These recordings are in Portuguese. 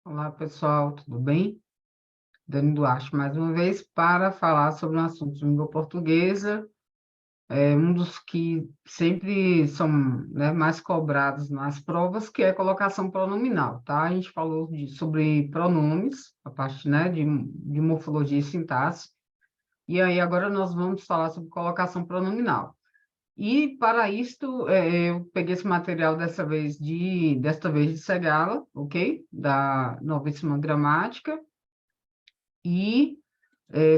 Olá, pessoal, tudo bem? Dani Duarte, mais uma vez, para falar sobre um assunto de língua portuguesa, um dos que sempre são, né, mais cobrados nas provas, que é a colocação pronominal, tá? A gente falou sobre pronomes, a parte, né, de morfologia e sintaxe, e aí agora nós vamos falar sobre colocação pronominal. E para isto, eu peguei esse material desta vez de Segala, ok? Da Novíssima Gramática, e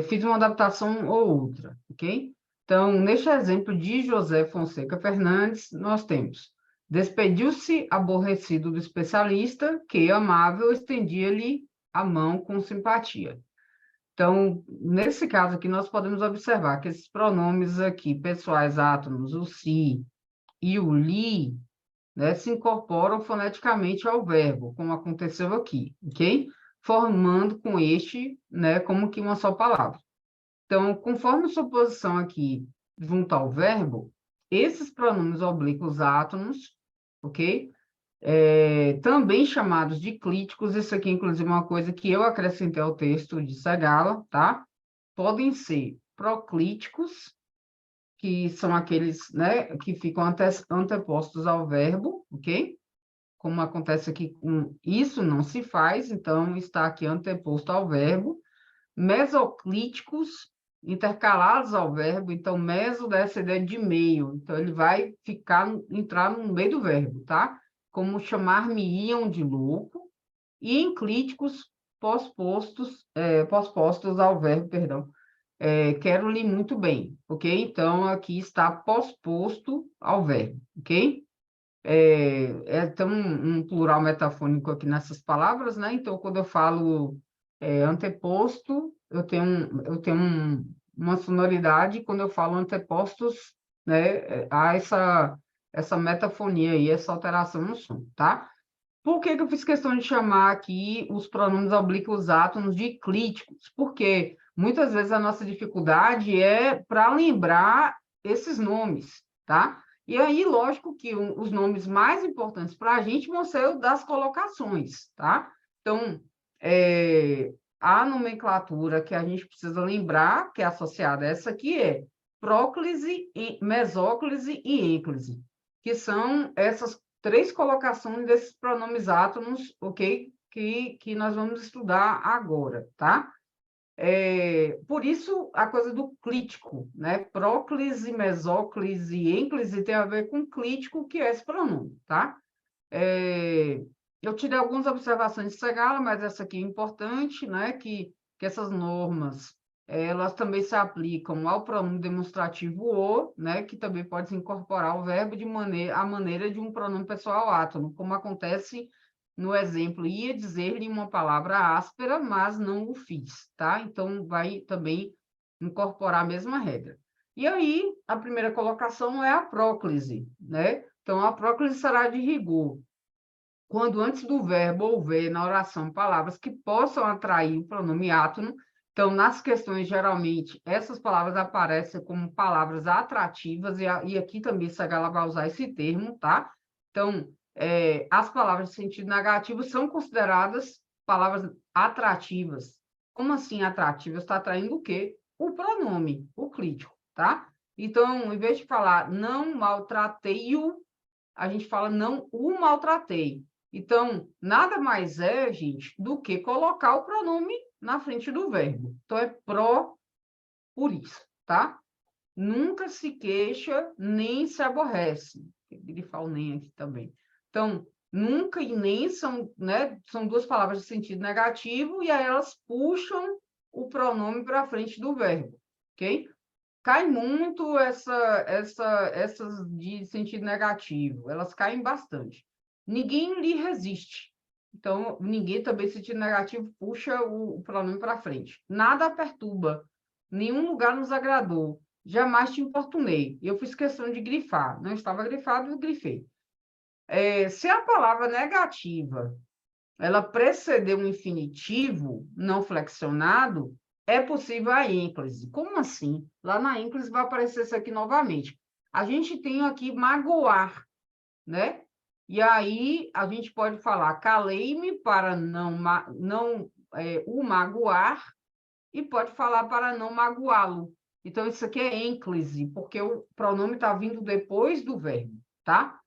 fiz uma adaptação ou outra, ok? Então, neste exemplo de José Fonseca Fernandes, nós temos: despediu-se aborrecido do especialista, que, amável, estendia-lhe a mão com simpatia. Então, nesse caso aqui, nós podemos observar que esses pronomes aqui, pessoais átomos, o si e o li, né, se incorporam foneticamente ao verbo, como aconteceu aqui, ok? Formando com este, né, como que uma só palavra. Então, conforme sua posição aqui junto ao verbo, esses pronomes oblíquos átomos, ok? Também chamados de clíticos, isso aqui, inclusive, é uma coisa que eu acrescentei ao texto de Segala, tá? Podem ser proclíticos, que são aqueles, né, que ficam antepostos ao verbo, ok? Como acontece aqui com isso não se faz, então está aqui anteposto ao verbo. Mesoclíticos, intercalados ao verbo, então meso dá essa ideia de meio, então ele vai entrar no meio do verbo, tá? Como chamar-me-iam de louco, e enclíticos pós-postos ao verbo, perdão, quero-lhe muito bem, ok? Então, aqui está pós-posto ao verbo, ok? Tem um plural metafônico aqui nessas palavras, né? Então, quando eu falo anteposto, uma sonoridade, quando eu falo antepostos, né? Há essa metafonia aí, essa alteração no som, tá? Por que que eu fiz questão de chamar aqui os pronomes oblíquos átomos de clíticos? Porque muitas vezes a nossa dificuldade é para lembrar esses nomes, tá? E aí, lógico que os nomes mais importantes para a gente vão ser os das colocações, tá? Então, a nomenclatura que a gente precisa lembrar, que é associada a essa aqui, é próclise, mesóclise e ênclise, que são essas três colocações desses pronomes átomos, ok? Que nós vamos estudar agora, tá? Por isso, a coisa do clítico, né? Próclise, mesóclise e ênclise tem a ver com clítico, que é esse pronome, tá? Eu tirei algumas observações de Segala, mas essa aqui é importante, né? Que essas normas, elas também se aplicam ao pronome demonstrativo o, né? Que também pode se incorporar o verbo à maneira de um pronome pessoal átono, como acontece no exemplo, ia dizer-lhe uma palavra áspera, mas não o fiz, tá? Então, vai também incorporar a mesma regra. E aí, a primeira colocação é a próclise, né? Então, a próclise será de rigor. Quando antes do verbo houver na oração palavras que possam atrair o pronome átono, então, nas questões, geralmente, essas palavras aparecem como palavras atrativas, e aqui também Sagala vai usar esse termo, tá? Então, as palavras de sentido negativo são consideradas palavras atrativas. Como assim atrativas? Está atraindo o quê? O pronome, o clítico, tá? Então, em vez de falar não maltratei-o, a gente fala não o maltratei. Então, nada mais é, gente, do que colocar o pronome na frente do verbo. Então, é pró por isso, tá? Nunca se queixa, nem se aborrece. Grifar o nem aqui também. Então, nunca e nem são, né, são duas palavras de sentido negativo, e aí elas puxam o pronome para frente do verbo, ok? Cai muito essas de sentido negativo, elas caem bastante. Ninguém lhe resiste. Então, ninguém também, sentido negativo, puxa o pronome para frente. Nada perturba, nenhum lugar nos agradou, jamais te importunei. Eu fiz questão de grifar, não estava grifado, eu grifei. Se a palavra negativa ela preceder um infinitivo não flexionado, é possível a ênclise. Como assim? Lá na ênclise vai aparecer isso aqui novamente. A gente tem aqui magoar, né? E aí a gente pode falar calei-me para o magoar e pode falar para não magoá-lo. Então, isso aqui é ênclise, porque o pronome está vindo depois do verbo, tá?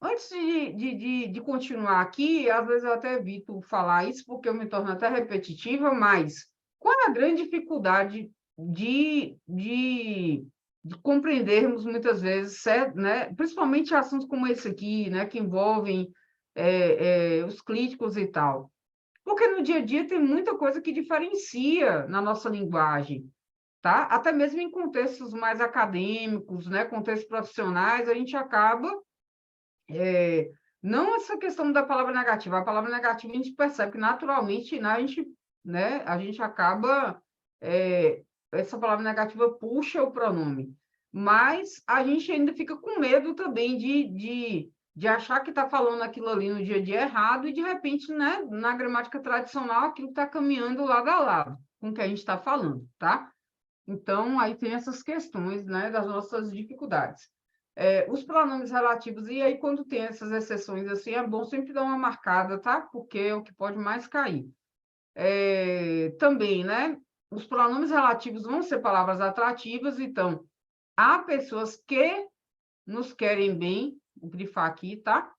Antes de continuar aqui, às vezes eu até evito falar isso, porque eu me torno até repetitiva, mas qual é a grande dificuldade de compreendermos muitas vezes, certo, né? Principalmente assuntos como esse aqui, né, que envolvem os críticos e tal? Porque no dia a dia tem muita coisa que diferencia na nossa linguagem, tá? Até mesmo em contextos mais acadêmicos, né, contextos profissionais, a gente acaba não essa questão da palavra negativa. A palavra negativa a gente percebe que naturalmente, né, a gente acaba essa palavra negativa puxa o pronome, mas a gente ainda fica com medo também de achar que está falando aquilo ali no dia a dia errado e de repente, né, na gramática tradicional, aquilo está caminhando lado a lado com o que a gente está falando, tá? Então, aí tem essas questões, né, das nossas dificuldades. Os pronomes relativos, e aí quando tem essas exceções assim, é bom sempre dar uma marcada, tá? Porque é o que pode mais cair. Também, né, os pronomes relativos vão ser palavras atrativas, então, há pessoas que nos querem bem, vou grifar aqui, tá?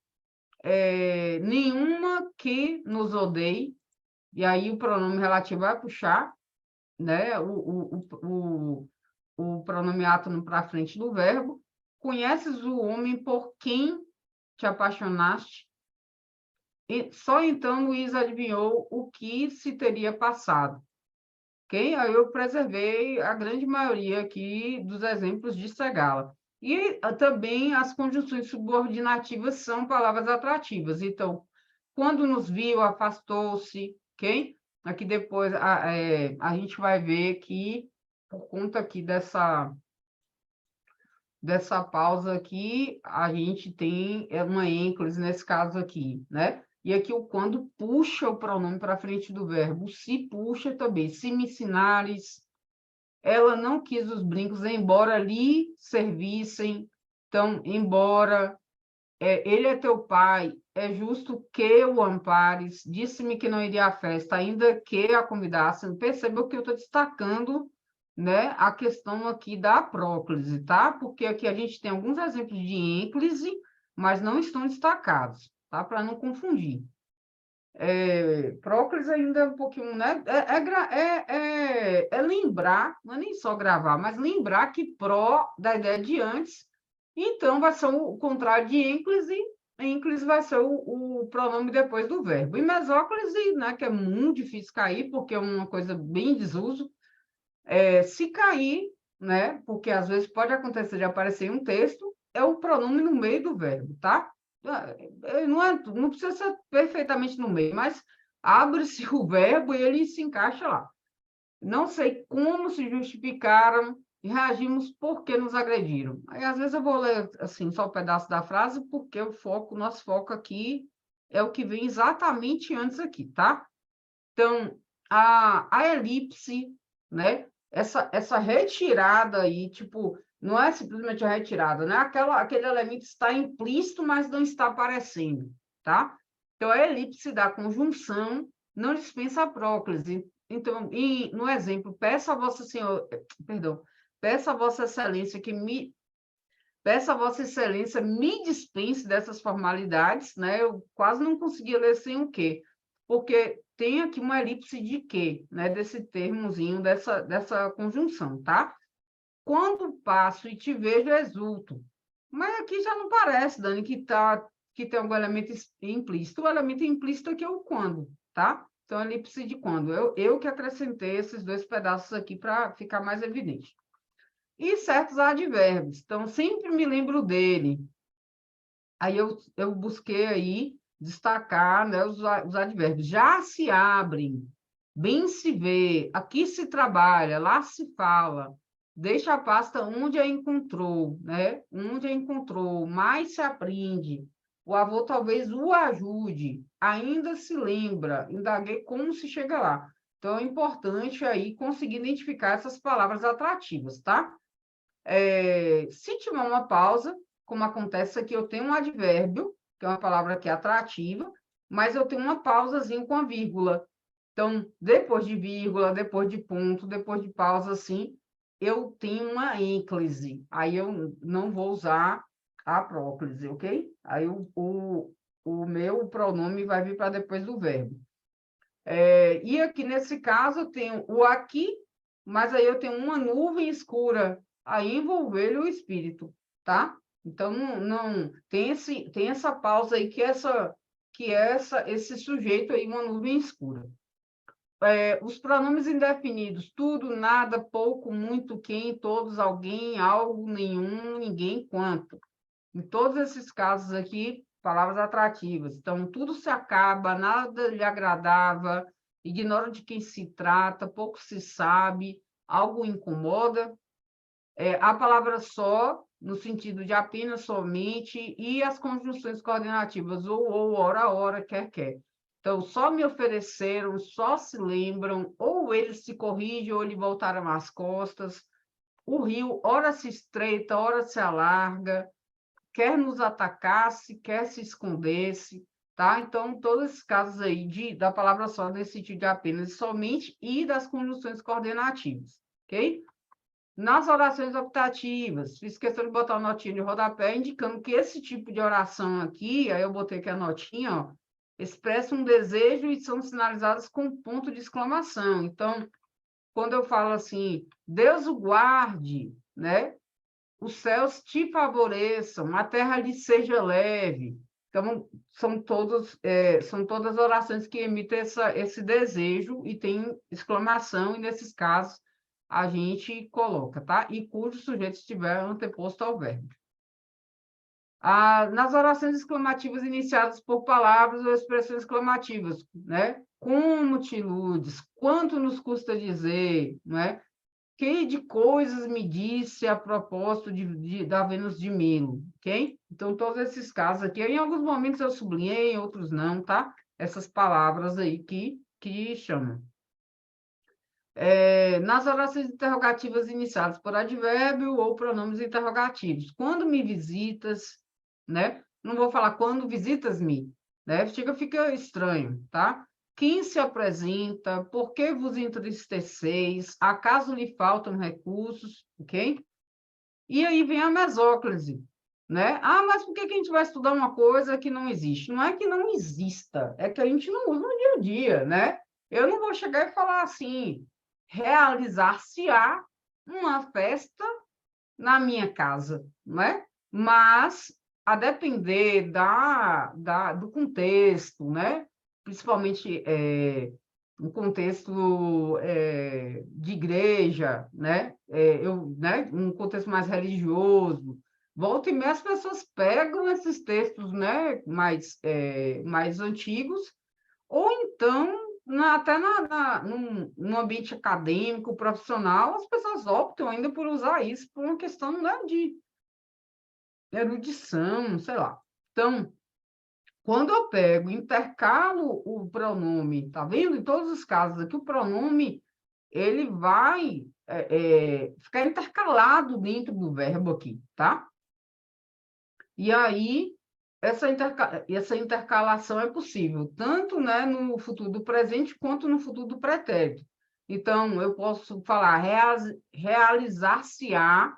Nenhuma que nos odeie, e aí o pronome relativo vai puxar, né, o pronome átono para frente do verbo. Conheces o homem por quem te apaixonaste? E só então Luiz adivinhou o que se teria passado. Okay? Aí eu preservei a grande maioria aqui dos exemplos de Segala. E também as conjunções subordinativas são palavras atrativas. Então, quando nos viu, afastou-se, ok? Aqui depois a gente vai ver que, por conta aqui dessa pausa aqui, a gente tem uma ênclise nesse caso aqui, né? E aqui o quando puxa o pronome para frente do verbo, se puxa também. Se me ensinares, ela não quis os brincos, embora lhe servissem. Então, embora ele é teu pai, é justo que o ampares. Disse-me que não iria à festa, ainda que a convidassem. Perceba que eu estou destacando, né, a questão aqui da próclise, tá? Porque aqui a gente tem alguns exemplos de ênclise, mas não estão destacados, tá? Para não confundir. Próclise ainda é um pouquinho, né? É lembrar, não é nem só gravar, mas lembrar que pró da ideia de antes, então vai ser o contrário de ênclise, ênclise vai ser o pronome depois do verbo. E mesóclise, né, que é muito difícil cair, porque é uma coisa bem em desuso, se cair, né, porque às vezes pode acontecer de aparecer um texto, é o pronome no meio do verbo, tá? Não precisa ser perfeitamente no meio, mas abre-se o verbo e ele se encaixa lá. Não sei como se justificaram e reagimos porque nos agrediram. Aí, às vezes, eu vou ler assim, só um pedaço da frase, porque nosso foco aqui é o que vem exatamente antes aqui, tá? Então, a elipse, né? Essa retirada aí, tipo, não é simplesmente a retirada, né? Aquele elemento está implícito, mas não está aparecendo, tá? Então, a elipse da conjunção não dispensa a próclise. Então, no exemplo, peço a Vossa Excelência Peço a Vossa Excelência me dispense dessas formalidades, né? Eu quase não conseguia ler sem o quê, porque tem aqui uma elipse de quê, né? Desse termozinho, dessa conjunção, tá? Quando passo e te vejo, exulto. Mas aqui já não parece, Dani, que tem algum elemento implícito. O elemento implícito aqui é o quando, tá? Então, elipse de quando. Eu que acrescentei esses dois pedaços aqui para ficar mais evidente. E certos advérbios. Então, sempre me lembro dele. Aí eu busquei aí destacar, né, os advérbios. Já se abrem, bem se vê, aqui se trabalha, lá se fala. Deixa a pasta onde a encontrou, né? Onde a encontrou, mais se aprende. O avô talvez o ajude, ainda se lembra, indaguei como se chega lá. Então, é importante aí conseguir identificar essas palavras atrativas, tá? Se tiver uma pausa, como acontece aqui, eu tenho um advérbio, que é uma palavra que é atrativa, mas eu tenho uma pausazinha com a vírgula. Então, depois de vírgula, depois de ponto, depois de pausa, assim, eu tenho uma ênclise. Aí eu não vou usar a próclise, ok? Aí o meu pronome vai vir para depois do verbo. E aqui, nesse caso, eu tenho o aqui, mas aí eu tenho uma nuvem escura, aí envolver o espírito, tá? Então, não tem essa pausa aí, esse sujeito aí, uma nuvem escura. Os pronomes indefinidos, tudo, nada, pouco, muito, quem, todos, alguém, algo, nenhum, ninguém, quanto. Em todos esses casos aqui, palavras atrativas. Então, tudo se acaba, nada lhe agradava, ignora de quem se trata, pouco se sabe, algo incomoda. A palavra só, no sentido de apenas, somente, e as conjunções coordenativas, ou, ora, quer. Então, só me ofereceram, só se lembram, ou eles se corrigem, ou lhe voltaram as costas. O rio, ora se estreita, ora se alarga, quer nos atacasse, quer se escondesse, tá? Então, todos esses casos aí da palavra só, nesse sentido de apenas e somente, e das conjunções coordenativas, ok? Nas orações optativas, fiz questão de botar uma notinha de rodapé, indicando que esse tipo de oração aqui, aí eu botei aqui a notinha, ó, expressa um desejo e são sinalizadas com ponto de exclamação. Então, quando eu falo assim, Deus o guarde, né? Os céus te favoreçam, a terra lhe seja leve. Então, são todas orações que emitem esse desejo e tem exclamação, e nesses casos a gente coloca, tá? E cujo sujeito estiver anteposto ao verbo. Nas orações exclamativas iniciadas por palavras ou expressões exclamativas, né? Como te iludes, quanto nos custa dizer, né? Que de coisas me disse a propósito da Vênus de Milo, ok? Então, todos esses casos aqui, em alguns momentos eu sublinhei, em outros não, tá? Essas palavras aí que chamam. Nas orações interrogativas iniciadas por advérbio ou pronomes interrogativos. Quando me visitas, né? Não vou falar quando visitas-me, né? Fica estranho, tá? Quem se apresenta? Por que vos entristeceis? Acaso lhe faltam recursos? Ok? E aí vem a mesóclise, né? Mas por que que a gente vai estudar uma coisa que não existe? Não é que não exista, é que a gente não usa no dia a dia, né? Eu não vou chegar e falar assim, realizar-se-á uma festa na minha casa, não é? Mas, a depender do contexto, né? Principalmente um contexto de igreja, né? Um contexto mais religioso. Volta e meia as pessoas pegam esses textos, né? Mais antigos, ou então, até num ambiente acadêmico, profissional, as pessoas optam ainda por usar isso por uma questão, né, de erudição, sei lá. Então, quando eu pego, intercalo o pronome, tá vendo? Em todos os casos aqui, o pronome, ele vai ficar intercalado dentro do verbo aqui, tá? E aí, essa intercalação é possível, tanto, né, no futuro do presente quanto no futuro do pretérito. Então, eu posso falar realizar-se-á,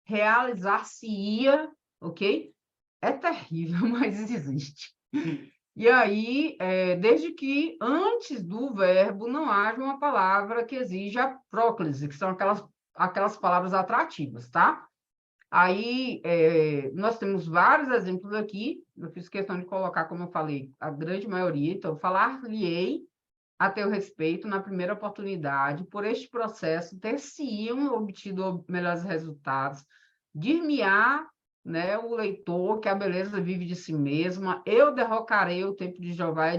realizar-se-ia, ok? É terrível, mas existe. E aí, desde que antes do verbo não haja uma palavra que exija a próclise, que são aquelas palavras atrativas, tá? Aí, nós temos vários exemplos aqui, eu fiz questão de colocar, como eu falei, a grande maioria. Então, falar-lhe-ei a teu respeito na primeira oportunidade, por este processo ter-se-iam obtido melhores resultados, dir-me-á, né, o leitor que a beleza vive de si mesma, eu derrocarei o templo de Jeová,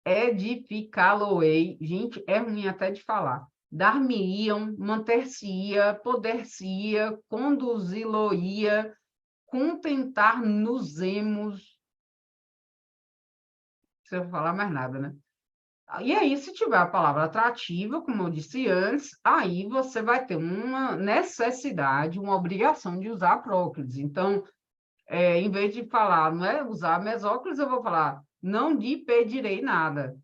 edificá-lo-ei. Gente, é ruim até de falar. Dar-me-iam, manter-se-ia, poder-se-ia, conduzi-lo-ia, contentar-nos-emos. Não precisa falar mais nada, né? E aí, se tiver a palavra atrativa, como eu disse antes, aí você vai ter uma necessidade, uma obrigação de usar a próclise. Então, em vez de falar, não é usar a mesóclise, eu vou falar, não lhe pedirei nada.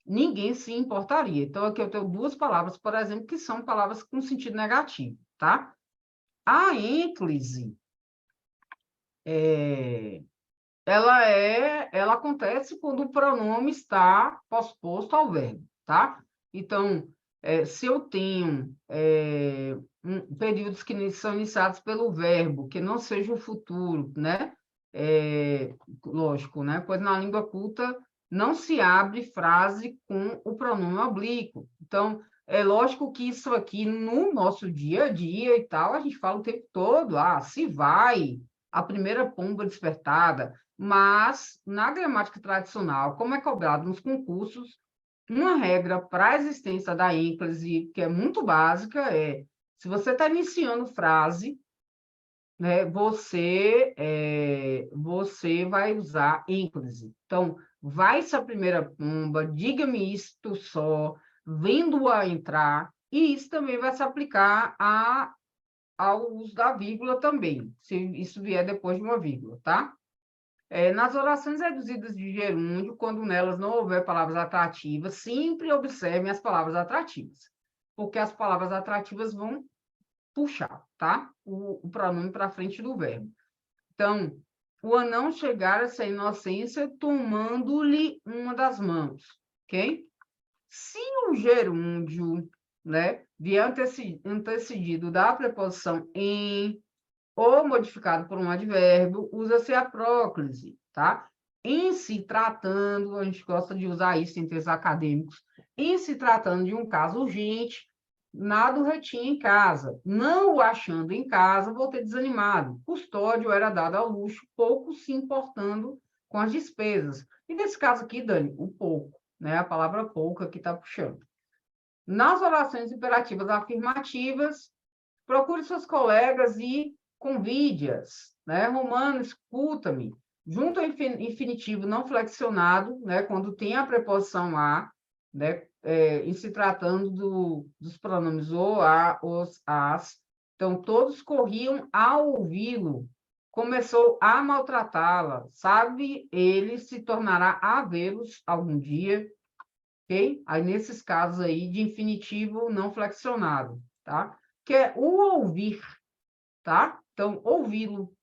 Ninguém se importaria. Então, aqui eu tenho duas palavras, por exemplo, que são palavras com sentido negativo, tá? A ênclise, ela acontece quando o pronome está posposto ao verbo, tá? Então, se eu tenho períodos que são iniciados pelo verbo, que não seja o futuro, né? Lógico, né? Pois na língua culta não se abre frase com o pronome oblíquo. Então, é lógico que isso aqui, no nosso dia a dia e tal, a gente fala o tempo todo, se vai, a primeira pomba despertada, mas, na gramática tradicional, como é cobrado nos concursos, uma regra para a existência da ênclise, que é muito básica, se você está iniciando frase, né, você vai usar ênclise. Então, vai-se a primeira pomba, diga-me isto só, vendo-a entrar, e isso também vai se aplicar ao uso da vírgula também, se isso vier depois de uma vírgula, tá? Nas orações reduzidas de gerúndio, quando nelas não houver palavras atrativas, sempre observem as palavras atrativas, porque as palavras atrativas vão puxar, tá? O pronome para frente do verbo. Então, o anão chegara-se à inocência tomando-lhe uma das mãos, ok? Se o gerúndio, né, vier antecedido da preposição em ou modificado por um advérbio, usa-se a próclise, tá? Em se tratando, a gente gosta de usar isso em textos acadêmicos, em se tratando de um caso urgente, nada o retinha em casa. Não o achando em casa, vou ter desanimado. Custódio era dado ao luxo, pouco se importando com as despesas. E nesse caso aqui, Dani, o pouco, né? A palavra pouco que está puxando. Nas orações imperativas afirmativas, procure seus colegas e convide-as, né? Romano, escuta-me. Junto ao infinitivo não flexionado, né? Quando tem a preposição a, né? Em se tratando dos pronomes o, a, os, as. Então, todos corriam a ouvi-lo. Começou a maltratá-la. Sabe, ele se tornará a vê-los algum dia, ok? Aí, nesses casos aí, de infinitivo não flexionado, tá? Que é o ouvir, tá? Então, ouvi-lo,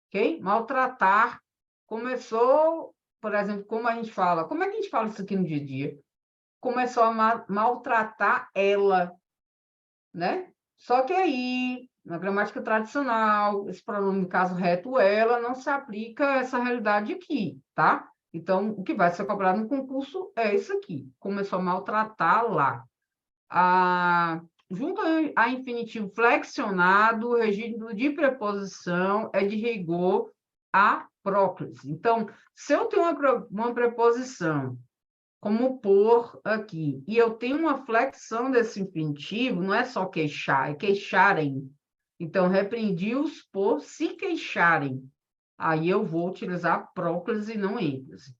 ok? Maltratar começou, por exemplo, como a gente fala, como é que a gente fala isso aqui no dia a dia? Começou a maltratar ela, né? Só que aí, na gramática tradicional, esse pronome, no caso reto, ela, não se aplica a essa realidade aqui, tá? Então, o que vai ser cobrado no concurso é isso aqui. Começou a maltratar lá. Junto a infinitivo flexionado, o regime de preposição é de rigor a próclise. Então, se eu tenho uma preposição, como por aqui, e eu tenho uma flexão desse infinitivo, não é só queixar, é queixarem. Então, repreendi-os por se queixarem. Aí eu vou utilizar próclise e não ênfase.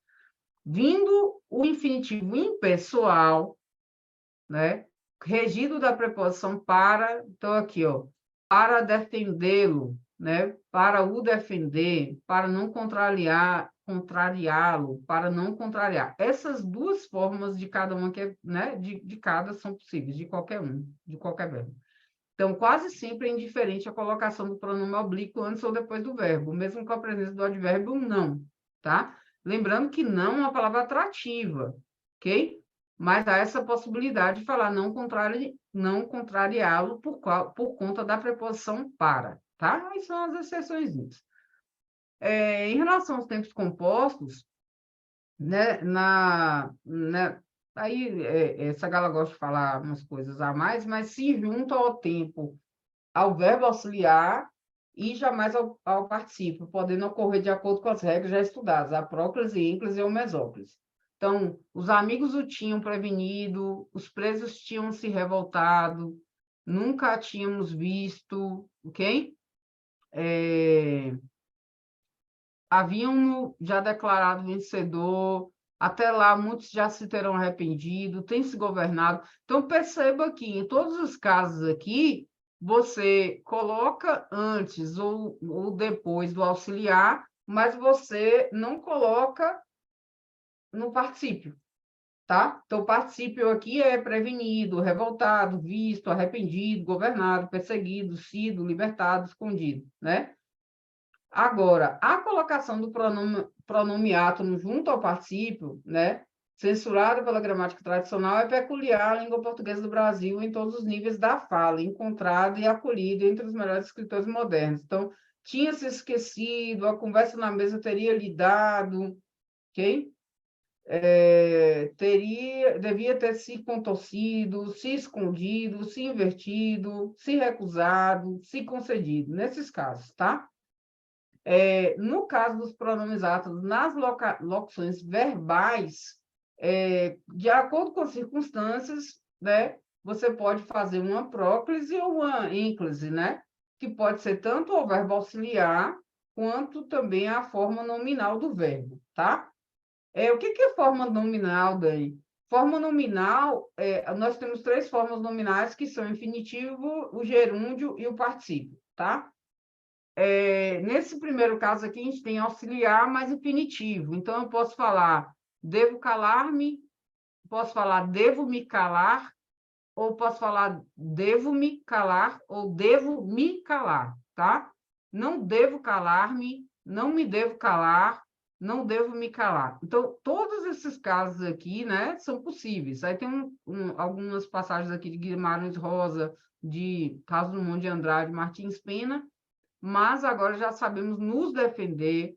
Vindo o infinitivo impessoal, né? Regido da preposição para, então aqui, ó, para defendê-lo, né? Para o defender, para não contrariá-lo, para não contrariar. Essas duas formas de cada uma que, né? De cada são possíveis, de qualquer um, de qualquer verbo. Então, quase sempre é indiferente a colocação do pronome oblíquo antes ou depois do verbo, mesmo com a presença do advérbio não, tá? Lembrando que não é uma palavra atrativa, ok? Mas há essa possibilidade de falar não contrariá-lo por conta da preposição para, tá? Aí são as exceções. Em relação aos tempos compostos, né, aí essa gala gosta de falar umas coisas a mais, mas se junta ao tempo, ao verbo auxiliar e jamais ao particípio, podendo ocorrer de acordo com as regras já estudadas, a próclise, ênclise ou mesóclise. Então, os amigos o tinham prevenido, os presos tinham se revoltado, nunca a tínhamos visto, ok? Haviam já declarado vencedor, Até lá, muitos já se terão arrependido, têm se governado. Então, perceba que em todos os casos aqui, você coloca antes ou depois do auxiliar, mas você não coloca no particípio, tá? Então, o particípio aqui é prevenido, revoltado, visto, arrependido, governado, perseguido, sido, libertado, escondido, né? Agora, a colocação do pronome átono junto ao particípio, né, censurada pela gramática tradicional, é peculiar à língua portuguesa do Brasil em todos os níveis da fala, encontrada e acolhida entre os melhores escritores modernos. Então, tinha se esquecido, a conversa na mesa teria lhe dado, ok? Devia ter se contorcido, se escondido, se invertido, se recusado, se concedido, nesses casos, tá? No caso dos pronomes átomos, nas locuções verbais, de acordo com as circunstâncias, né, você pode fazer uma próclise ou uma ênclise, né, que pode ser tanto o verbo auxiliar, quanto também a forma nominal do verbo, tá? O que é forma nominal daí? Forma nominal, nós temos três formas nominais, que são o infinitivo, o gerúndio e o particípio, tá? Nesse primeiro caso aqui, a gente tem auxiliar mais infinitivo. Então, eu posso falar devo calar-me, posso falar devo me calar, ou posso falar devo me calar, ou devo me calar, tá? Não devo calar-me, não me devo calar, não devo me calar. Então, todos esses casos aqui, né, são possíveis. Aí tem algumas passagens aqui de Guimarães Rosa, de Carlos Drummond de Andrade, Martins Pena, mas agora já sabemos nos defender,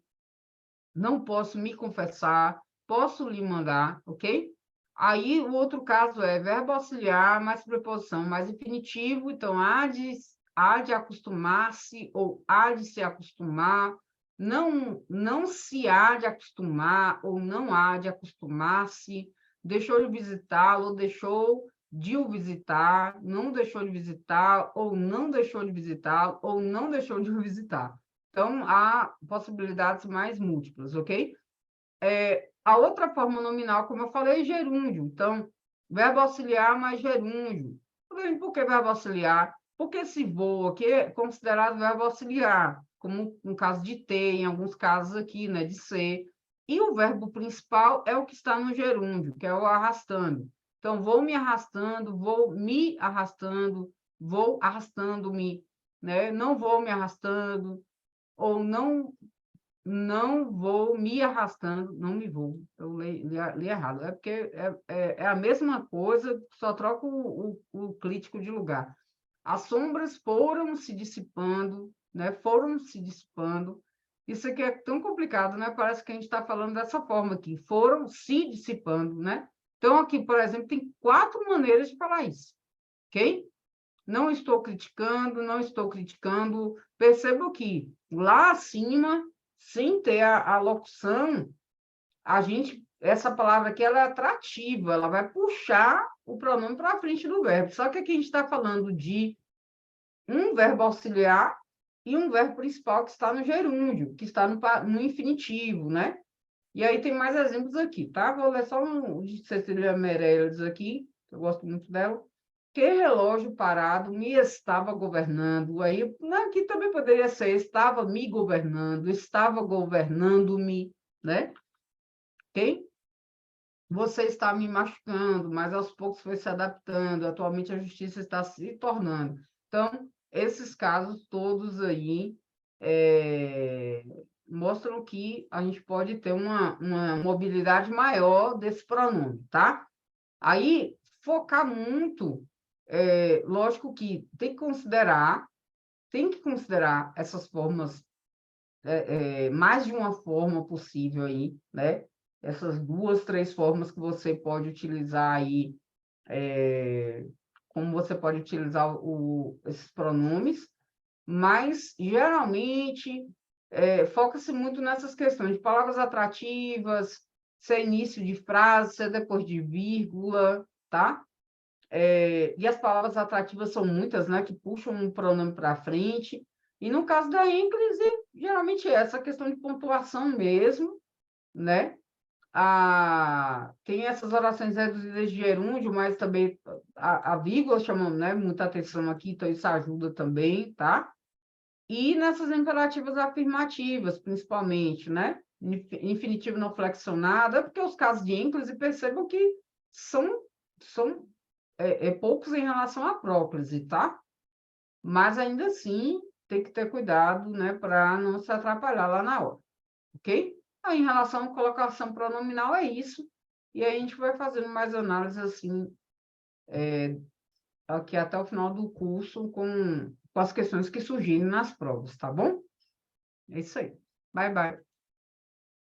não posso me confessar, posso lhe mandar, ok? Aí o outro caso é verbo auxiliar mais preposição mais infinitivo, então há de acostumar-se ou há de se acostumar, não se há de acostumar ou não há de acostumar-se, deixou de visitá-lo ou deixou de o visitar, não deixou de visitar, ou não deixou de visitar, ou não deixou de o visitar. Então, há possibilidades mais múltiplas, ok? A outra forma nominal, como eu falei, é gerúndio. Então, verbo auxiliar mais gerúndio. Por que verbo auxiliar? Porque se voa, que é considerado verbo auxiliar, como no caso de ter, em alguns casos aqui, né, de ser. E o verbo principal é o que está no gerúndio, que é o arrastando. Então, vou me arrastando, vou me arrastando, vou arrastando-me, né? Não vou me arrastando, ou não vou me arrastando, não me vou. Eu li errado. É porque é a mesma coisa, só troca o crítico de lugar. As sombras foram se dissipando, né? Foram se dissipando. Isso aqui é tão complicado, né? Parece que a gente está falando dessa forma aqui. Foram se dissipando, né? Então, aqui, por exemplo, tem 4 maneiras de falar isso, ok? Não estou criticando, não estou criticando. Percebo que lá acima, sem ter a locução, essa palavra aqui ela é atrativa, ela vai puxar o pronome para frente do verbo. Só que aqui a gente está falando de um verbo auxiliar e um verbo principal que está no gerúndio, que está no infinitivo, né? E aí tem mais exemplos aqui, tá? Vou ler só um de Cecília Meirelles aqui, que eu gosto muito dela. Que relógio parado me estava governando? Aí, aqui também poderia ser estava me governando, estava governando-me, né? Ok? Você está me machucando, mas aos poucos foi se adaptando. Atualmente a justiça está se tornando. Então, esses casos todos aí mostram que a gente pode ter uma mobilidade maior desse pronome, tá? Aí, focar muito, lógico que tem que considerar essas formas, mais de uma forma possível aí, né? Essas 2, 3 formas que você pode utilizar aí, como você pode utilizar esses pronomes, mas, geralmente, foca-se muito nessas questões de palavras atrativas, se é início de frase, se é depois de vírgula, tá? E as palavras atrativas são muitas, né, que puxam um pronome para frente. E no caso da ênclise, geralmente é essa questão de pontuação mesmo, né? Tem essas orações reduzidas de gerúndio, mas também a vírgula chamando, né, muita atenção aqui, então isso ajuda também, tá? E nessas imperativas afirmativas, principalmente, né? Infinitivo não flexionado, porque os casos de ênclise, percebam que são poucos em relação à próclise, tá? Mas ainda assim, tem que ter cuidado, né, para não se atrapalhar lá na hora, ok? Aí, em relação à colocação pronominal, é isso. E aí a gente vai fazendo mais análises assim, aqui até o final do curso, com as questões que surgirem nas provas, tá bom? É isso aí. Bye, bye.